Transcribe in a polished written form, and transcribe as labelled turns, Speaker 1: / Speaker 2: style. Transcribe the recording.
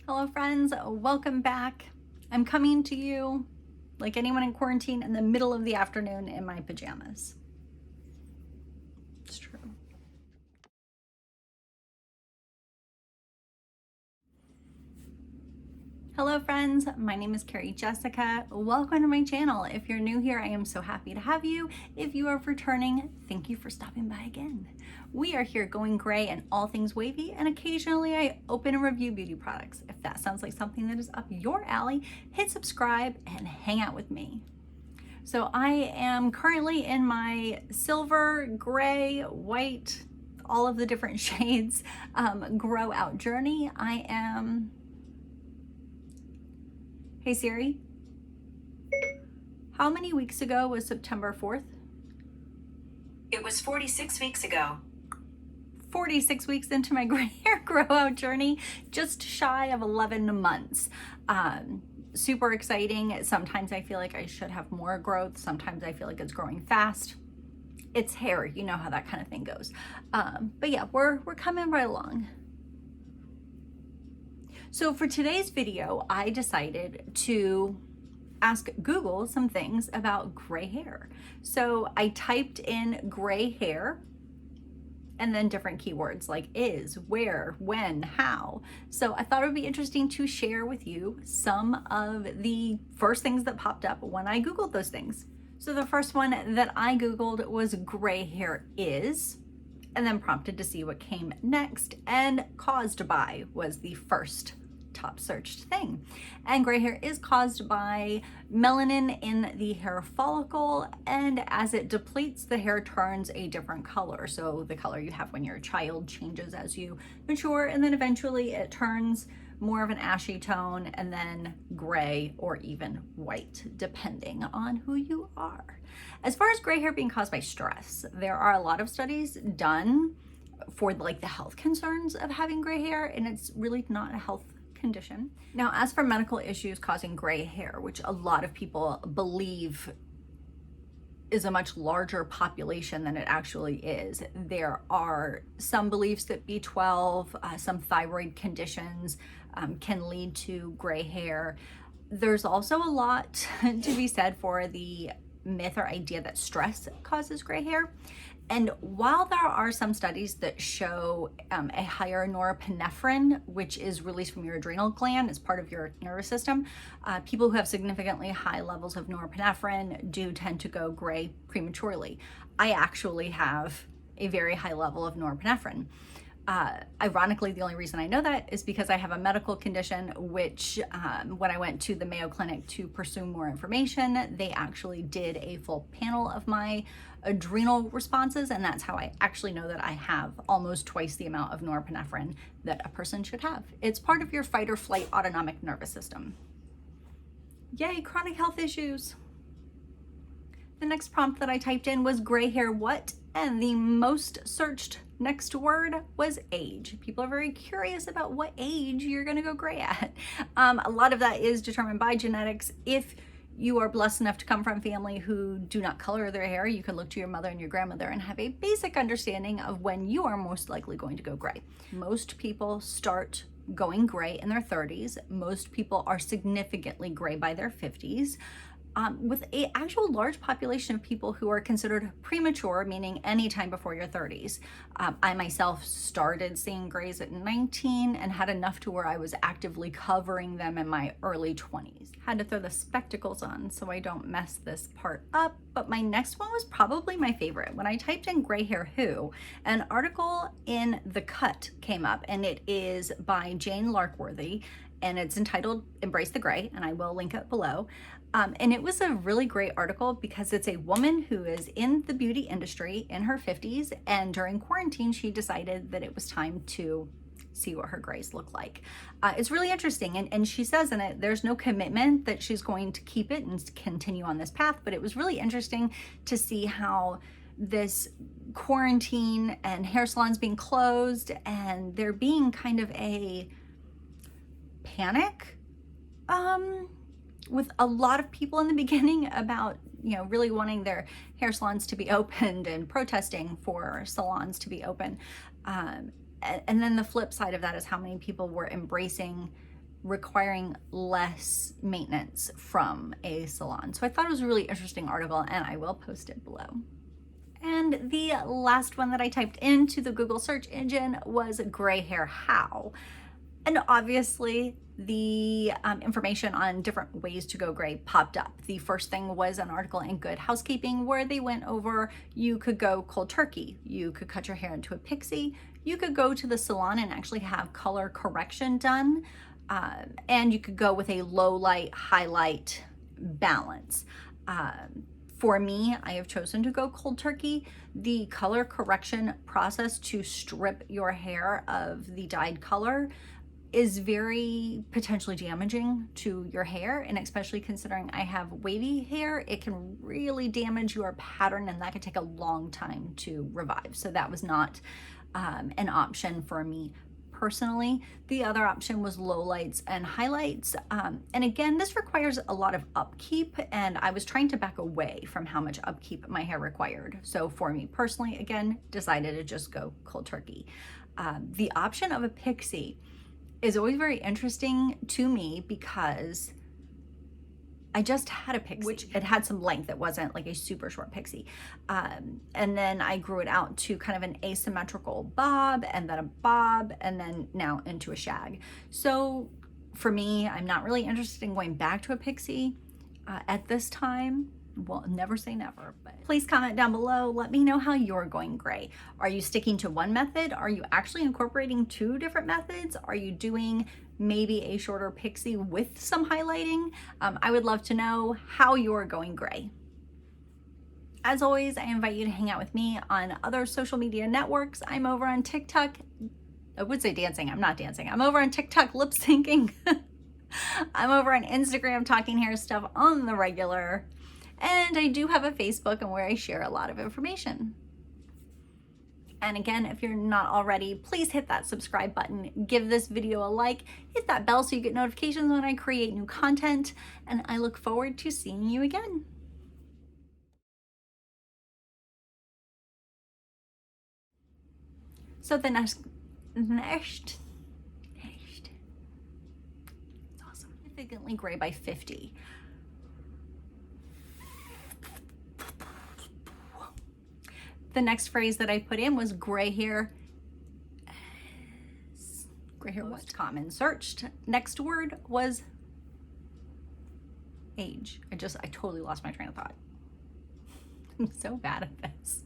Speaker 1: Hello friends, welcome back. I'm coming to you, like anyone in quarantine, in the middle of the afternoon in my pajamas. It's true. Hello friends, my name is Carrie-Jessica. Welcome to my channel. If you're new here, I am so happy to have you. If you are returning, thank you for stopping by again. We are here going gray and all things wavy, and occasionally I open and review beauty products. If that sounds like something that is up your alley, hit subscribe and hang out with me. So I am currently in my silver, gray, white, all of the different shades grow out journey. Hey Siri, how many weeks ago was September 4th?
Speaker 2: It was 46 weeks ago.
Speaker 1: 46 weeks into my gray hair grow out journey, just shy of 11 months. Super exciting. Sometimes I feel like I should have more growth. Sometimes I feel like it's growing fast. It's hair, you know how that kind of thing goes. But yeah, we're coming right along. So for today's video, I decided to ask Google some things about gray hair. So I typed in gray hair and then different keywords like is, where, when, how. So I thought it would be interesting to share with you some of the first things that popped up when I Googled those things. So the first one that I Googled was gray hair is, and then prompted to see what came next, and caused by was the first top searched thing. And gray hair is caused by melanin in the hair follicle, and as it depletes, the hair turns a different color. So the color you have when you're a child changes as you mature, and then eventually it turns more of an ashy tone, and then gray or even white, depending on who you are. As far as gray hair being caused by stress, there are a lot of studies done for like the health concerns of having gray hair, and it's really not a health condition. Now, as for medical issues causing gray hair, which a lot of people believe is a much larger population than it actually is, there are some beliefs that B12, some thyroid conditions can lead to gray hair. There's also a lot to be said for the myth or idea that stress causes gray hair. And while there are some studies that show a higher norepinephrine, which is released from your adrenal gland as part of your nervous system, people who have significantly high levels of norepinephrine do tend to go gray prematurely. I actually have a very high level of norepinephrine. Ironically, the only reason I know that is because I have a medical condition, which when I went to the Mayo Clinic to pursue more information, they actually did a full panel of my adrenal responses, and that's how I actually know that I have almost twice the amount of norepinephrine that a person should have. It's part of your fight or flight autonomic nervous system. Yay, chronic health issues. The next prompt that I typed in was gray hair what? And the most searched next word was age. People are very curious about what age you're gonna go gray at. A lot of that is determined by genetics. If you are blessed enough to come from a family who do not color their hair, you can look to your mother and your grandmother and have a basic understanding of when you are most likely going to go gray. Most people start going gray in their 30s. Most people are significantly gray by their 50s. With an actual large population of people who are considered premature, meaning any time before your 30s. I myself started seeing grays at 19 and had enough to where I was actively covering them in my early 20s. Had to throw the spectacles on so I don't mess this part up, but my next one was probably my favorite. When I typed in gray hair who, an article in The Cut came up, and it is by Jane Larkworthy, and it's entitled Embrace the Gray, and I will link it below. And it was a really great article because it's a woman who is in the beauty industry in her 50s, and during quarantine, she decided that it was time to see what her grays look like. It's really interesting, and she says in it, there's no commitment that she's going to keep it and continue on this path, but it was really interesting to see how this quarantine and hair salons being closed and there being kind of a panic with a lot of people in the beginning about, you know, really wanting their hair salons to be opened and protesting for salons to be open. And then the flip side of that is how many people were embracing requiring less maintenance from a salon. So I thought it was a really interesting article, and I will post it below. And the last one that I typed into the Google search engine was gray hair how. And obviously the information on different ways to go gray popped up. The first thing was an article in Good Housekeeping where they went over you could go cold turkey, you could cut your hair into a pixie, you could go to the salon and actually have color correction done, and you could go with a low light, highlight balance. For me, I have chosen to go cold turkey. The color correction process to strip your hair of the dyed color is very potentially damaging to your hair, and especially considering I have wavy hair, it can really damage your pattern, and that could take a long time to revive. So that was not an option for me personally. The other option was lowlights and highlights. And again, this requires a lot of upkeep, and I was trying to back away from how much upkeep my hair required. So for me personally, again, decided to just go cold turkey. The option of a pixie is always very interesting to me because I just had a pixie, which it had some length. It wasn't like a super short pixie. And then I grew it out to kind of an asymmetrical bob, and then a bob, and then now into a shag. So for me, I'm not really interested in going back to a pixie at this time. Well, never say never, but please comment down below. Let me know how you're going gray. Are you sticking to one method? Are you actually incorporating two different methods? Are you doing maybe a shorter pixie with some highlighting? I would love to know how you're going gray. As always, I invite you to hang out with me on other social media networks. I'm over on TikTok. I would say dancing. I'm not dancing. I'm over on TikTok lip syncing. I'm over on Instagram talking hair stuff on the regular. And I do have a Facebook and where I share a lot of information. And again, if you're not already, please hit that subscribe button, give this video a like, hit that bell so you get notifications when I create new content, and I look forward to seeing you again. So the next, it's awesome. Significantly gray by 50. The next phrase that I put in was gray hair. Gray hair was common searched. Next word was age. I totally lost my train of thought. I'm so bad at this.